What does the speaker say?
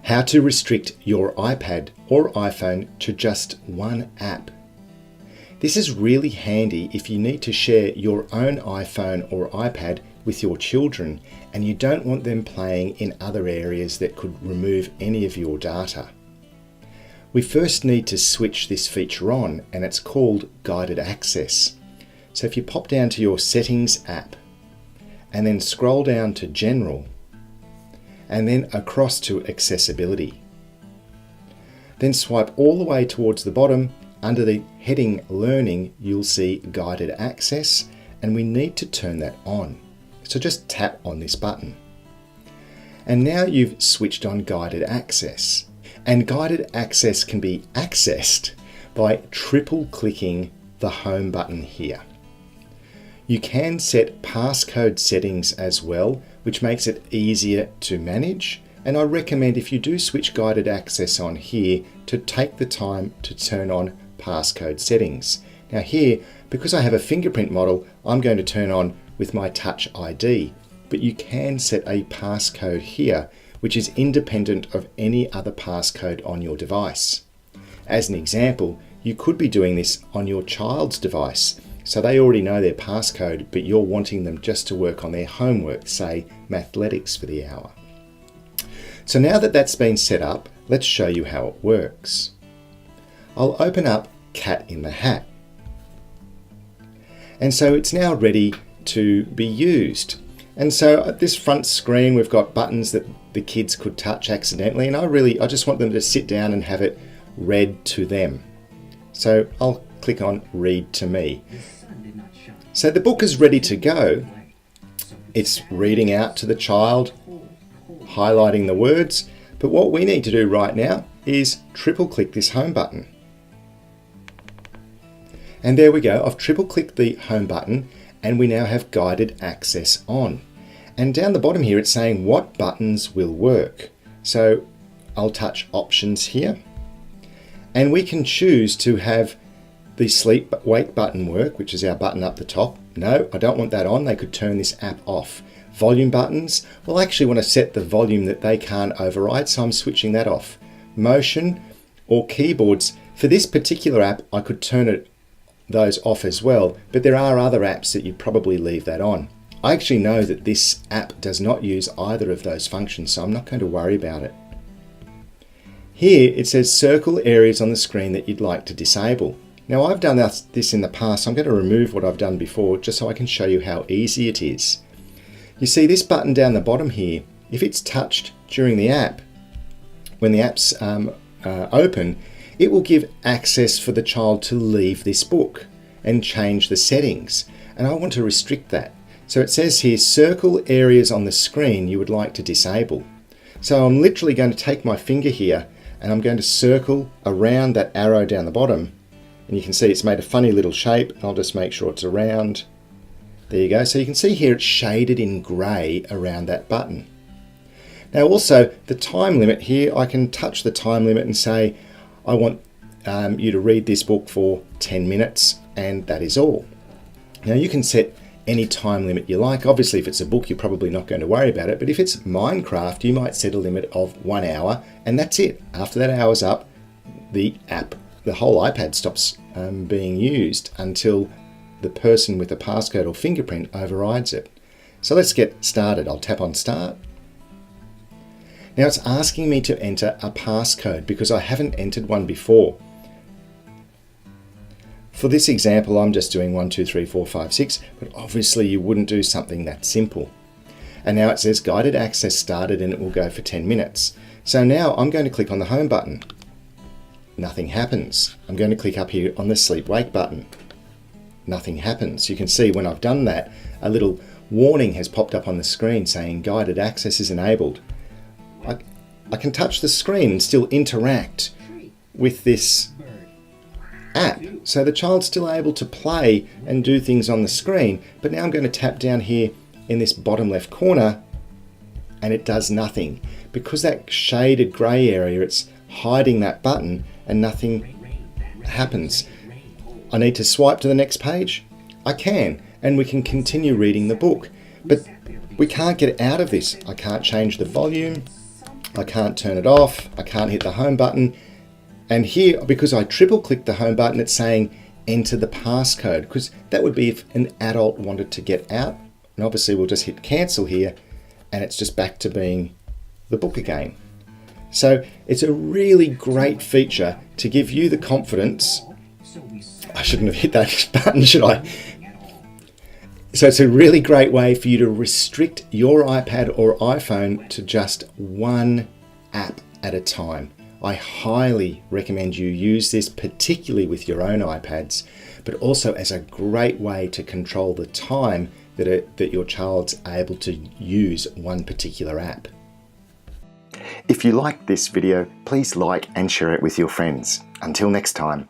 How to restrict your iPad or iPhone to just one app. This is really handy if you need to share your own iPhone or iPad with your children and you don't want them playing in other areas that could remove any of your data. We first need to switch this feature on, and it's called guided access. So if you pop down to your Settings app and then scroll down to General and then across to Accessibility. Then swipe all the way towards the bottom. Under the heading Learning, you'll see Guided Access, and we need to turn that on. So just tap on this button. And now you've switched on Guided Access. And Guided Access can be accessed by triple clicking the Home button here. You can set passcode settings as well, which makes it easier to manage. And I recommend, if you do switch Guided Access on here, to take the time to turn on passcode settings. Now here, because I have a fingerprint model, I'm going to turn on with my Touch ID, but you can set a passcode here, which is independent of any other passcode on your device. As an example, you could be doing this on your child's device, so they already know their passcode, but you're wanting them just to work on their homework, say mathletics for the hour. So now that that's been set up, let's show you how it works. I'll open up Cat in the Hat. And so it's now ready to be used. And so at this front screen, we've got buttons that the kids could touch accidentally, and I just want them to sit down and have it read to them. So I'll click on Read to Me. So the book is ready to go. It's reading out to the child, highlighting the words, but what we need to do right now is triple click this Home button. And there we go, I've triple clicked the Home button and we now have Guided Access on. And down the bottom here it's saying what buttons will work. So I'll touch Options here, and we can choose to have the Sleep Wake button work, which is our button up the top. No, I don't want that on. They could turn this app off. Volume buttons, well, I actually want to set the volume that they can't override, so I'm switching that off. Motion or keyboards, for this particular app, I could turn those off as well, but there are other apps that you probably leave that on. I actually know that this app does not use either of those functions, so I'm not going to worry about it. Here it says circle areas on the screen that you'd like to disable. Now I've done this in the past, so I'm going to remove what I've done before just so I can show you how easy it is. You see this button down the bottom here, if it's touched during the app, when the app's open, it will give access for the child to leave this book and change the settings. And I want to restrict that. So it says here, circle areas on the screen you would like to disable. So I'm literally going to take my finger here and I'm going to circle around that arrow down the bottom. And you can see it's made a funny little shape. I'll just make sure it's around. There you go. So you can see here it's shaded in grey around that button. Now also the time limit here, I can touch the time limit and say, I want you to read this book for 10 minutes, and that is all. Now you can set any time limit you like. Obviously if it's a book you're probably not going to worry about it, but if it's Minecraft you might set a limit of 1 hour and that's it. After that hour's up, the whole iPad stops being used until the person with a passcode or fingerprint overrides it. So let's get started. I'll tap on Start. Now it's asking me to enter a passcode because I haven't entered one before. For this example, I'm just doing 1, 2, 3, 4, 5, 6, but obviously you wouldn't do something that simple. And now it says Guided Access started and it will go for 10 minutes. So now I'm going to click on the Home button. Nothing happens. I'm going to click up here on the Sleep Wake button. Nothing happens. You can see when I've done that, a little warning has popped up on the screen saying Guided Access is enabled. I can touch the screen and still interact with this app. So the child's still able to play and do things on the screen, but now I'm going to tap down here in this bottom left corner and it does nothing. Because that shaded grey area, it's hiding that button and nothing happens. I need to swipe to the next page? I can, and we can continue reading the book. But we can't get out of this. I can't change the volume. I can't turn it off, I can't hit the home button. And here, because I triple click the home button, it's saying enter the passcode, because that would be if an adult wanted to get out. And obviously we'll just hit cancel here and it's just back to being the book again. So it's a really great feature to give you the confidence. I shouldn't have hit that button, should I? So it's a really great way for you to restrict your iPad or iPhone to just one app at a time. I highly recommend you use this, particularly with your own iPads, but also as a great way to control the time that your child's able to use one particular app. If you liked this video, please like and share it with your friends. Until next time.